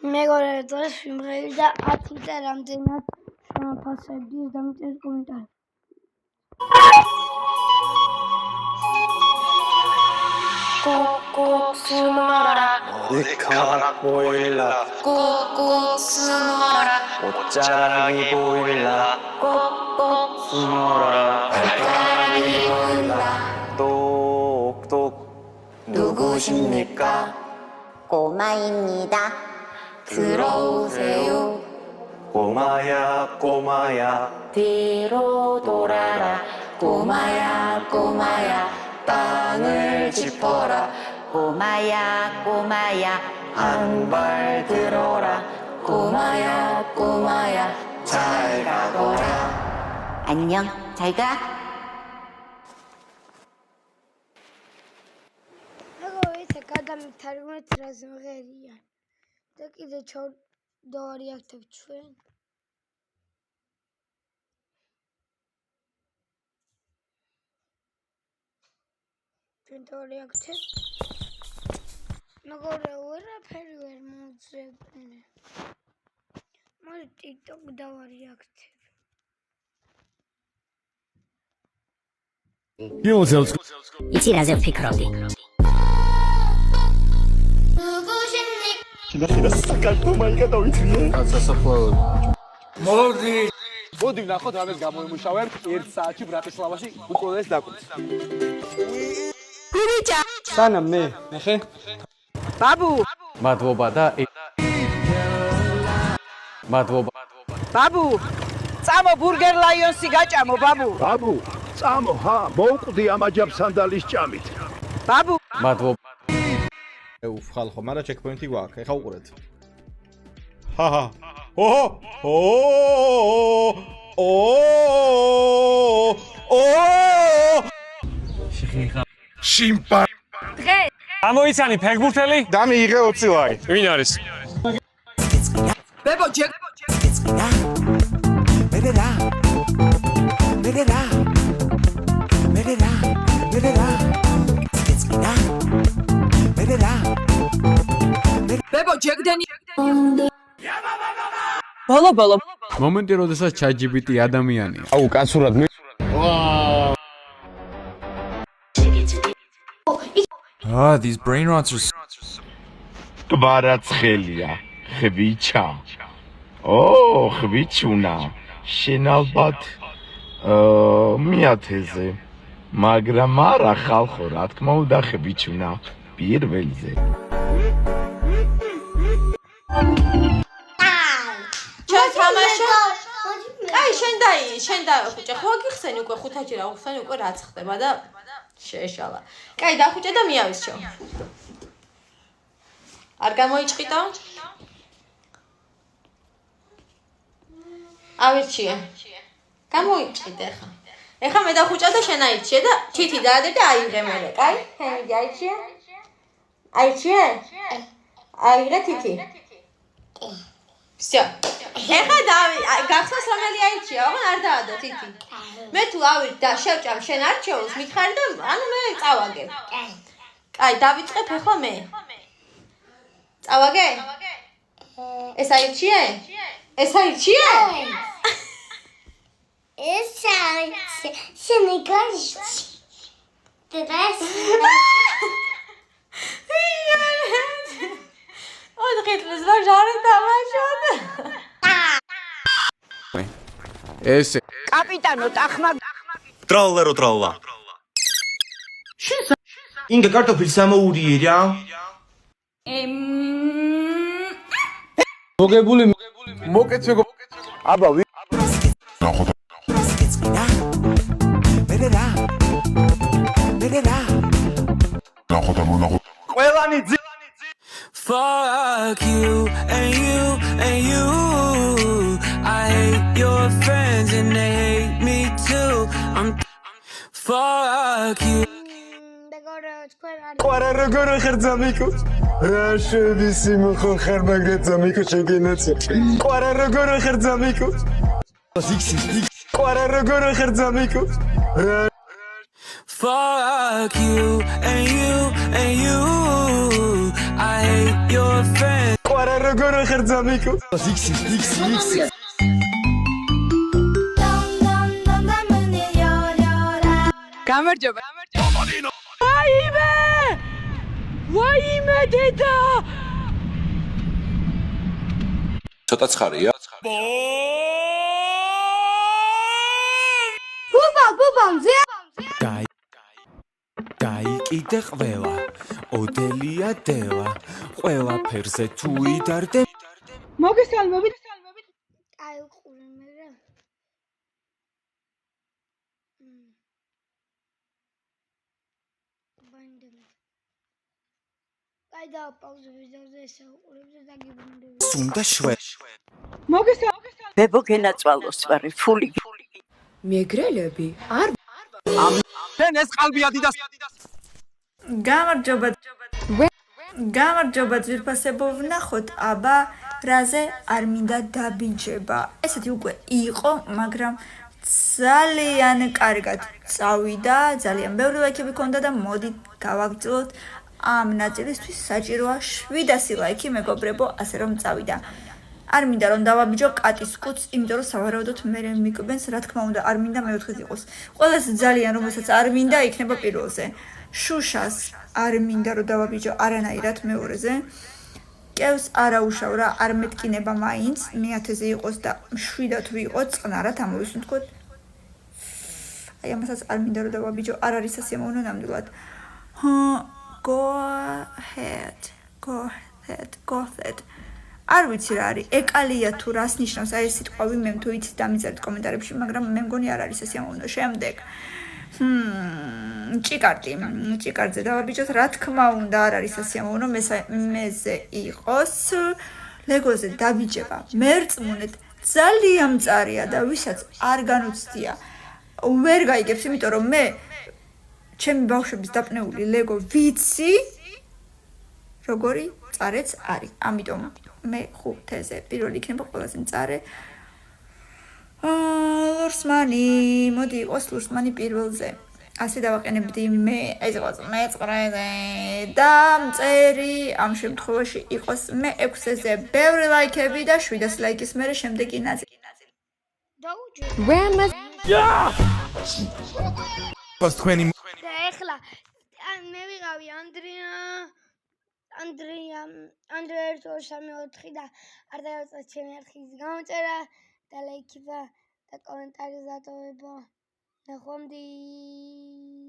მეგობრებო, დღეს ვიმღერდა 10 და რამდენად შემოფასებდი დამწერეთ კომენტარებში. 꾹꾹სმორა 머리카락 보일라 꾹꾹스모라 옷자락이 보일라 꾹꾹스모라 발가락이 보일라 똑똑 누구십니까? 꼬마입니다. 들어오세요 꼬마야 꼬마야 뒤로 돌아라 꼬마야 꼬마야 땅을 짚어라 꼬마야 꼬마야 한 발 들어라 꼬마야 꼬마야 잘 가거라 안녕 잘 가. მეგობრებო, გადამითარგმნეთ რას მღერიან და კიდე დავარიაქტებ ჩვენ. ჩვენ დავარიაქტებ. მეგობრებო, ვერაფერი ვერ მოძებნე. მოდი TikTok დავარიაქტებ. იცი რაზე ვფიქრობდი? მოდი ვნახოთ რამეს გამოიმუშავებ 1 საათში ბრატისლავაში უწოდეს დაკვეთს. ბიბიჭა სანამ მე ნახე ბაბუ მადლობა და მადლობა ბაბუ წამო ბურგერ ლაიონსი გაჭამო ბაბუ ბაბუ, წამო, ჰა, მოუკვდი ამ აჯაბ სანდალის ჭამით. ბაბუ მადლობა ხალხო, მაგრამ ჩეკპოინტი გვაქვს. ეხა უყურეთ. ჰაჰა. ოჰო! შიმპა. ამოიცანი ფეგბურთელი? დამიიღე 20 ლარი. ვინ არის? ბებო ჯეკ ბებო ჯეკდენი ბოლო მომენტი, როდესაც ChatGPT ადამიანია. აუ, კაცურად მე. These brain rots are კვარაცხელია, ხვიჩა. ო, ხვიჩუნა. შენ ალბათ მიათეზე. მაგრამ არა ხალხო, რა თქმა უნდა ხვიჩუნა პირველზე. აი შენ დაიხუჭე ხო გიხსენი უკვე ხუთაჯერ აღხსენი უკვე რაც ხდება და შეეშალა. კაი დახუჭე და მიავისჩო. არ გამოიჭყიტო? ავირჩიე. გამოიჭყიდე ხა. ეხა მე დახუჭა და შენ აიჭიე და თითი დაადე და აიღე მერე, კაი? თემი აიჭიე? აიჭიე? აიღე თითი. Всё. ეხა გახსოვს რომელი აიჭია, ოღონ არ დაადო თითი. მე თუ ავირ და შევჭამ შენ არჩეულს მითხარი და ანუ მე წავაგებ. კაი, დავიწყებ ეხლა მე. წავაგე? ეს აიჭიე? ეს აიჭიე? ეს არის შენიგაში. დღეს ოღონდ ხეთლს რა ჟარი დამაშოთ. ესე კაპიტანო ტახმა ტრაულერო ტრაულა. ინგა კარტოფილს ამოურიე რა. მოგებული მოკეცეგო აბა ვი ყველანი ძი Fuck you and you and you. I hate your friends and they hate me too. I'm fuck you. მეგობრებო, თქვენ არ კვარა როგორ ხერძა მიკო? რა შევისი მოხო ხერმაგრეცა მიკო შეგენაცე. კვარა როგორ ხერძა მიკო? კვარა როგორ ხერძა მიკო? Fuck you and you and you. I hate your friends. ყვარა როგორ ხერძა მიკო იქსი გამარჯობა. ვაიმე დედა. ცოტა ცხარია. ბუბა მზე გაიკიდე ყველა ოდელია დელა ყველა ფერზე თუ იდარდე მოგესალმებით. აი ყური მე ბანდები აი და პაუზა ვიზავზე ესე უყურებს და გიბუნდები სუნდა შვე მოგესალმებით. ბებო გენაწვალოს ვარი ფული. მეგრელები არ შენ ეს ყალბი ადიდას. გამარჯობა ძვირფასებო ვნახოთ აბა რაზე არ მინდა დაბიჯება. ესეთი უკვე იყო, მაგრამ ძალიან კარგად წავიდა, ძალიან ბევრი ლაიქები ქონდა და მოდით გავაგრძელოთ ამ ნაწილისთვის საჭიროა 700 ლაიქი მეგობრებო, ასე რომ წავიდა. არ მინდა რომ დავაბიჯო კატის კუც, იმიტომ რომ სავარაუდოდ მე მიკბენს, რა თქმა უნდა, არ მინდა მეოთხედ იყოს. ყველაზე ძალიან რომელსაც არ მინდა იქნება პირველზე. შუშას არ მინდა რომ დავაბიჯო არანაირად მეორეზე. კევს არაუშავ რა, არ მეტკინება მაინც, მე-10-ზე იყოს და 7-ად ვიყო წყნარად ამოვისუნთქოთ. აი ამასაც არ მინდა რომ დავაბიჯო, არ არის სასიამოვნო ნამდვილად. Go ahead. არ ვიცი რა არის, ეკალია თუ რას ნიშნავს აი ეს სიტყვავი, მე თუ იცით დამიწერეთ კომენტარებში, მაგრამ მე მგონი არ არის სასიამოვნო. შემდეგ ჭიკარტზე დავაბიჯოთ, რა თქმა უნდა არ არის სასიამოვნო, მეზე იყოს ლეგოზე დაბიჯება მერწმუნეთ ძალიან მწარია და ვისაც არ განუცდია ვერ გაიგებს, იმიტომ რომ მე ჩემი ბავშვების დაპნეული ლეგო ვიცი როგორი წარეც არის, ამიტომ მე 5-ზე პირველი იქნება ყველაზე მწარე ლურსმანი, მოდი იყოს ლურსმანი პირველზე. ასე დავაყენებდი მე ეს იყოს მე-9-ზე და მწერი ამ შემთხვევაში იყოს მე-6-ზე. ბევრი ლაიქები და 700 ლაიქის მერე შემდეგი ნაწილი. Plus 20 და ეხლა მე ვიღავი ანდრია 1-2-3-4 და არ დავიწყეთ ჩემი არხის გამოწერა და ლაიქება და კომენტარის დატოვება. ნახვამდის.